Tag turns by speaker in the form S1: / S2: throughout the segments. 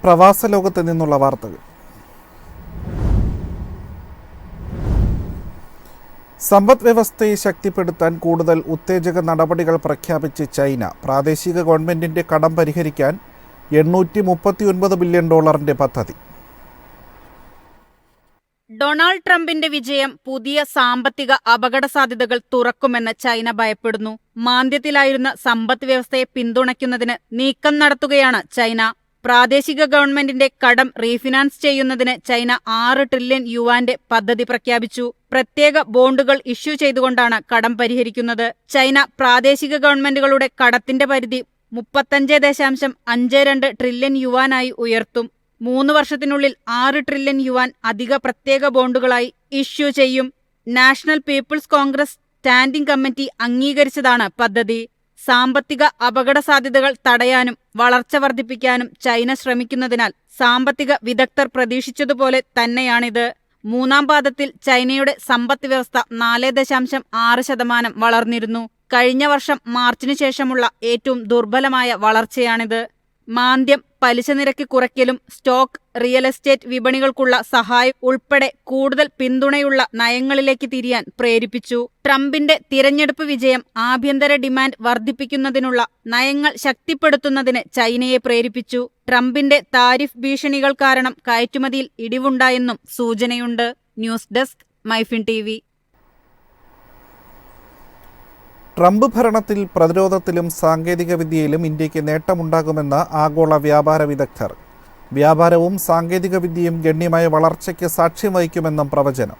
S1: പ്രവാസ ലോകത്ത് നിന്നുള്ള വാർത്തകൾ. സമ്പദ് വ്യവസ്ഥയെ ശക്തിപ്പെടുത്താൻ കൂടുതൽ ഉത്തേജക നടപടികൾ പ്രഖ്യാപിച്ച് ചൈന. പ്രാദേശിക ഗവൺമെന്റിന്റെ കടം പരിഹരിക്കാൻ $839 ബില്യൺ പദ്ധതി.
S2: ഡൊണാൾഡ് ട്രംപിന്റെ വിജയം പുതിയ സാമ്പത്തിക അപകടസാധ്യതകൾ തുറക്കുമെന്ന് ചൈന ഭയപ്പെടുന്നു. മാന്ദ്യത്തിലായിരുന്ന സമ്പദ് വ്യവസ്ഥയെ പിന്തുണയ്ക്കുന്നതിന് നീക്കം നടത്തുകയാണ് ചൈന. പ്രാദേശിക ഗവൺമെന്റിന്റെ കടം റീഫിനാൻസ് ചെയ്യുന്നതിന് ചൈന 6 ട്രില്യൺ യുവാന്റെ പദ്ധതി പ്രഖ്യാപിച്ചു. പ്രത്യേക ബോണ്ടുകൾ ഇഷ്യൂ ചെയ്തുകൊണ്ടാണ് കടം പരിഹരിക്കുന്നത്. ചൈന പ്രാദേശിക ഗവൺമെന്റുകളുടെ കടത്തിന്റെ പരിധി 35.52 ട്രില്യൺ യുവാനായി ഉയർത്തും. 3 വർഷത്തിനുള്ളിൽ 6 ട്രില്യൺ യുവാൻ അധിക പ്രത്യേക ബോണ്ടുകളായി ഇഷ്യൂ ചെയ്യും. National People's Congress Standing Committee അംഗീകരിച്ചതാണ് പദ്ധതി. സാമ്പത്തിക അപകട സാധ്യതകൾ തടയാനും വളർച്ച വർദ്ധിപ്പിക്കാനും ചൈന ശ്രമിക്കുന്നതിനാൽ സാമ്പത്തിക വിദഗ്ധർ പ്രതീക്ഷിച്ചതുപോലെ തന്നെയാണിത്. 3ാം പാദത്തിൽ ചൈനയുടെ സമ്പദ് വ്യവസ്ഥ 4.6% വളർന്നിരുന്നു. കഴിഞ്ഞ വർഷം മാർച്ചിനു ശേഷമുള്ള ഏറ്റവും ദുർബലമായ വളർച്ചയാണിത്. മാന്ദ്യം, പലിശ നിരക്ക് കുറയ്ക്കലും സ്റ്റോക്ക്, റിയൽ എസ്റ്റേറ്റ് വിപണികൾക്കുള്ള സഹായം ഉൾപ്പെടെ കൂടുതൽ പിന്തുണയുള്ള നയങ്ങളിലേക്ക് തിരിയാൻ പ്രേരിപ്പിച്ചു. ട്രംപിന്റെ തിരഞ്ഞെടുപ്പ് വിജയം ആഭ്യന്തര ഡിമാൻഡ് വർദ്ധിപ്പിക്കുന്നതിനുള്ള നയങ്ങൾ ശക്തിപ്പെടുത്തുന്നതിന് ചൈനയെ പ്രേരിപ്പിച്ചു. ട്രംപിന്റെ താരിഫ് ഭീഷണികൾ കാരണം കയറ്റുമതിയിൽ ഇടിവുണ്ടായെന്നും സൂചനയുണ്ട്. News desk, MyFin TV.
S1: Trump ഭരണത്തിൽ പ്രതിരോധത്തിലും സാങ്കേതിക വിദ്യയിലും ഇന്ത്യക്ക് നേട്ടമുണ്ടാകുമെന്ന് ആഗോള വ്യാപാര വിദഗ്ധർ. വ്യാപാരവും സാങ്കേതിക വിദ്യയും ഗണ്യമായ വളർച്ചയ്ക്ക് സാക്ഷ്യം വഹിക്കുമെന്നും പ്രവചനം.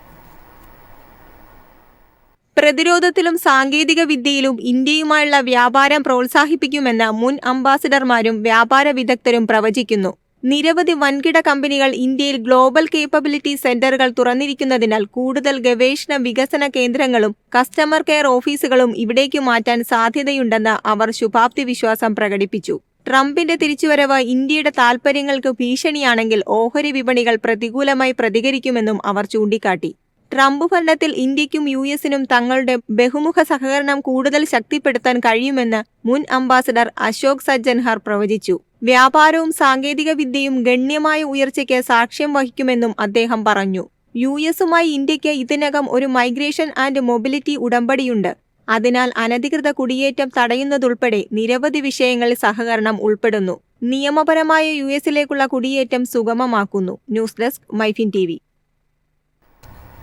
S3: പ്രതിരോധത്തിലും സാങ്കേതിക വിദ്യയിലും ഇന്ത്യയുമായുള്ള വ്യാപാരം പ്രോത്സാഹിപ്പിക്കുമെന്ന് മുൻ അംബാസിഡർമാരും വ്യാപാര വിദഗ്ധരും പ്രവചിക്കുന്നു. നിരവധി വൻകിട കമ്പനികൾ ഇന്ത്യയിൽ ഗ്ലോബൽ കേപ്പബിലിറ്റി സെന്ററുകൾ തുറന്നിരിക്കുന്നതിനാൽ കൂടുതൽ ഗവേഷണ വികസന കേന്ദ്രങ്ങളും കസ്റ്റമർ കെയർ ഓഫീസുകളും ഇവിടേക്ക് മാറ്റാൻ സാധ്യതയുണ്ടെന്ന് അവർ ശുഭാപ്തി വിശ്വാസം പ്രകടിപ്പിച്ചു. ട്രംപിന്റെ തിരിച്ചുവരവ് ഇന്ത്യയുടെ താൽപര്യങ്ങൾക്ക് ഭീഷണിയാണെങ്കിൽ ഓഹരി വിപണികൾ പ്രതികൂലമായി പ്രതികരിക്കുമെന്നും അവർ ചൂണ്ടിക്കാട്ടി. ട്രംപ് ഭരണത്തിൽ ഇന്ത്യക്കും US-നും തങ്ങളുടെ ബഹുമുഖ സഹകരണം കൂടുതൽ ശക്തിപ്പെടുത്താൻ കഴിയുമെന്ന് മുൻ അംബാസഡർ അശോക് സജ്ജൻഹർ പ്രവചിച്ചു. വ്യാപാരവും സാങ്കേതിക വിദ്യയും ഗണ്യമായ ഉയർച്ചയ്ക്ക് സാക്ഷ്യം വഹിക്കുമെന്നും അദ്ദേഹം പറഞ്ഞു. US-മായി ഇന്ത്യയ്ക്ക് ഇതിനകം ഒരു മൈഗ്രേഷൻ ആൻഡ് മൊബിലിറ്റി ഉടമ്പടിയുണ്ട്. അതിനാൽ അനധികൃത കുടിയേറ്റം തടയുന്നതുൾപ്പെടെ നിരവധി വിഷയങ്ങളിൽ സഹകരണം ഉൾപ്പെടുന്നു. നിയമപരമായ US-ലേക്കുള്ള കുടിയേറ്റം സുഗമമാക്കുന്നു. News desk, MyFin TV.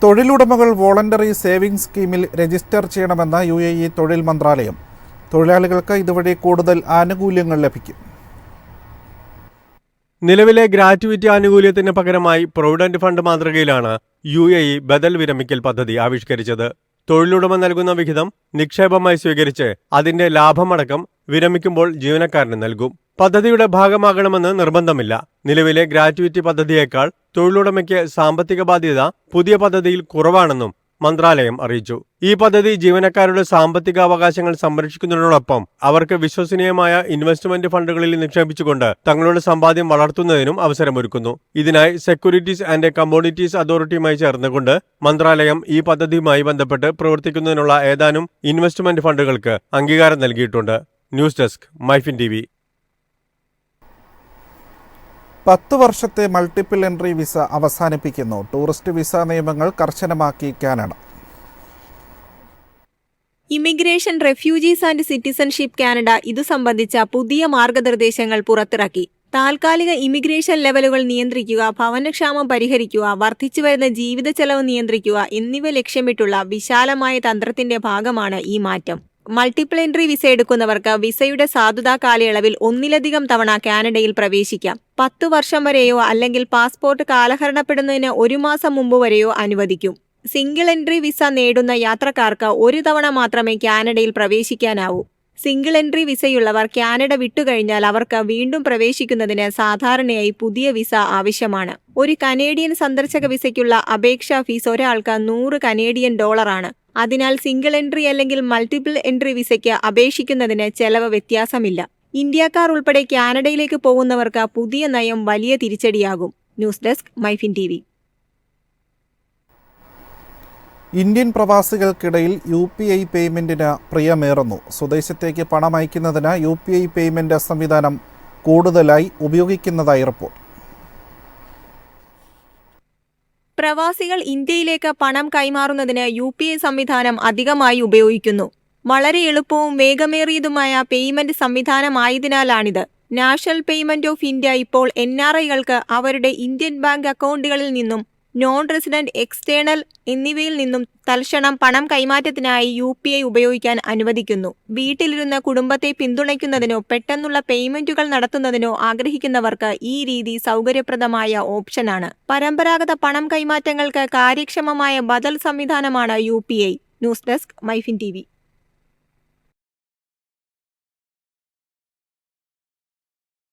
S1: തൊഴിലുടമകൾ വോളണ്ടറി സേവിംഗ്സ് സ്കീമിൽ രജിസ്റ്റർ ചെയ്യണമെന്ന UAE തൊഴിൽ മന്ത്രാലയം. തൊഴിലാളികൾക്ക് ഇതുവഴി കൂടുതൽ ആനുകൂല്യങ്ങൾ ലഭിക്കും.
S4: നിലവിലെ ഗ്രാറ്റുവിറ്റി ആനുകൂല്യത്തിന് പകരമായി പ്രൊവിഡന്റ് ഫണ്ട് മാതൃകയിലാണ് UAE ബദൽ വിരമിക്കൽ പദ്ധതി ആവിഷ്കരിച്ചത്. തൊഴിലുടമ നൽകുന്ന വിഹിതം നിക്ഷേപമായി സ്വീകരിച്ച് അതിന്റെ ലാഭമടക്കം വിരമിക്കുമ്പോൾ ജീവനക്കാരന് നൽകും. പദ്ധതിയുടെ ഭാഗമാകണമെന്ന് നിർബന്ധമില്ല. നിലവിലെ ഗ്രാറ്റുവിറ്റി പദ്ധതിയേക്കാൾ തൊഴിലുടമയ്ക്ക് സാമ്പത്തിക ബാധ്യത പുതിയ പദ്ധതിയിൽ കുറവാണെന്നും മന്ത്രാലയം അറിയിച്ചു. ഈ പദ്ധതി ജീവനക്കാരുടെ സാമ്പത്തിക അവകാശങ്ങൾ സംരക്ഷിക്കുന്നതിനോടൊപ്പം അവർക്ക് വിശ്വസനീയമായ ഇൻവെസ്റ്റ്മെന്റ് ഫണ്ടുകളിൽ നിക്ഷേപിച്ചുകൊണ്ട് തങ്ങളുടെ സമ്പാദ്യം വളർത്തുന്നതിനും അവസരമൊരുക്കുന്നു. ഇതിനായി സെക്യൂരിറ്റീസ് ആൻഡ് കമ്മോഡിറ്റീസ് അതോറിറ്റിയുമായി ചേർന്നുകൊണ്ട് മന്ത്രാലയം ഈ പദ്ധതിയുമായി ബന്ധപ്പെട്ട് പ്രവർത്തിക്കുന്നതിനുള്ള ഏതാനും ഇൻവെസ്റ്റ്മെന്റ് ഫണ്ടുകൾക്ക് അംഗീകാരം നൽകിയിട്ടുണ്ട്. News desk, MyFin TV.
S1: 10 വർഷത്തെ മൾട്ടിപ്പിൾ എൻട്രി വിസ അവസാനിപ്പിക്കുന്നു. ടൂറിസ്റ്റ് വിസ നിയമങ്ങൾ കർശനമാക്കി Canada.
S3: Immigration, refugees and citizenship Canada ഇതു സംബന്ധിച്ച പുതിയ മാർഗനിർദ്ദേശങ്ങൾ പുറത്തിറക്കി. താൽക്കാലിക ഇമിഗ്രേഷൻ ലെവലുകൾ നിയന്ത്രിക്കുക, ഭവനക്ഷാമം പരിഹരിക്കുക, വർദ്ധിച്ചുവരുന്ന ജീവിത ചെലവ് നിയന്ത്രിക്കുക എന്നിവ ലക്ഷ്യമിട്ടുള്ള വിശാലമായ തന്ത്രത്തിന്റെ ഭാഗമാണ് ഈ മാറ്റം. മൾട്ടിപ്പിൾ എൻട്രി വിസ എടുക്കുന്നവർക്ക് വിസയുടെ സാധുതാ കാലയളവിൽ 1-ലധികം തവണ കാനഡയിൽ പ്രവേശിക്കാം. 10 വർഷം വരെയോ അല്ലെങ്കിൽ പാസ്പോർട്ട് കാലഹരണപ്പെടുന്നതിന് 1 മാസം മുമ്പ് വരെയോ അനുവദിക്കും. സിംഗിൾ എൻട്രി വിസ നേടുന്ന യാത്രക്കാർക്ക് 1 തവണ മാത്രമേ കാനഡയിൽ പ്രവേശിക്കാനാവൂ. സിംഗിൾ എൻട്രി വിസയുള്ളവർ കാനഡ വിട്ടുകഴിഞ്ഞാൽ അവർക്ക് വീണ്ടും പ്രവേശിക്കുന്നതിന് സാധാരണയായി പുതിയ വിസ ആവശ്യമാണ്. ഒരു കനേഡിയൻ സന്ദർശക വിസയ്ക്കുള്ള അപേക്ഷാ ഫീസ് ഒരാൾക്ക് $100 ആണ്. അതിനാൽ സിംഗിൾ എൻട്രി അല്ലെങ്കിൽ മൾട്ടിപ്പിൾ എൻട്രി വിസയ്ക്ക് അപേക്ഷിക്കുന്നതിന് ചെലവ് വ്യത്യാസമില്ല. ഇന്ത്യക്കാർ ഉൾപ്പെടെ കാനഡയിലേക്ക് പോകുന്നവർക്ക് പുതിയ നയം വലിയ തിരിച്ചടിയാകും. News desk, MyFin TV.
S1: Indian പ്രവാസികൾക്കിടയിൽ UPI പേയ്മെൻറ്റിന് പ്രിയമേറുന്നു. സ്വദേശത്തേക്ക് പണം അയക്കുന്നതിന് UPI പേയ്മെൻറ്റ് സംവിധാനം കൂടുതലായി ഉപയോഗിക്കുന്നതായി റിപ്പോർട്ട്.
S3: പ്രവാസികൾ ഇന്ത്യയിലേക്ക് പണം കൈമാറുന്നതിന് UPI സംവിധാനം അധികമായി ഉപയോഗിക്കുന്നു. വളരെ എളുപ്പവും വേഗമേറിയതുമായ പേയ്മെന്റ് സംവിധാനമായതിനാലാണിത്. നാഷണൽ പേയ്മെന്റ് ഓഫ് ഇന്ത്യ ഇപ്പോൾ NRIകൾക്ക് അവരുടെ ഇന്ത്യൻ ബാങ്ക് അക്കൗണ്ടുകളിൽ നിന്നും നോൺ റെസിഡന്റ്, എക്സ്റ്റേണൽ എന്നിവയിൽ നിന്നും തൽക്ഷണം പണം കൈമാറ്റത്തിനായി UPI ഉപയോഗിക്കാൻ അനുവദിക്കുന്നു. വീട്ടിലിരുന്ന് കുടുംബത്തെ പിന്തുണയ്ക്കുന്നതിനോ പെട്ടെന്നുള്ള പേയ്മെന്റുകൾ നടത്തുന്നതിനോ ആഗ്രഹിക്കുന്നവർക്ക് ഈ രീതി സൗകര്യപ്രദമായ ഓപ്ഷനാണ്. പരമ്പരാഗത പണം കൈമാറ്റങ്ങൾക്ക് കാര്യക്ഷമമായ ബദൽ സംവിധാനമാണ് UPI. News desk, MyFin TV.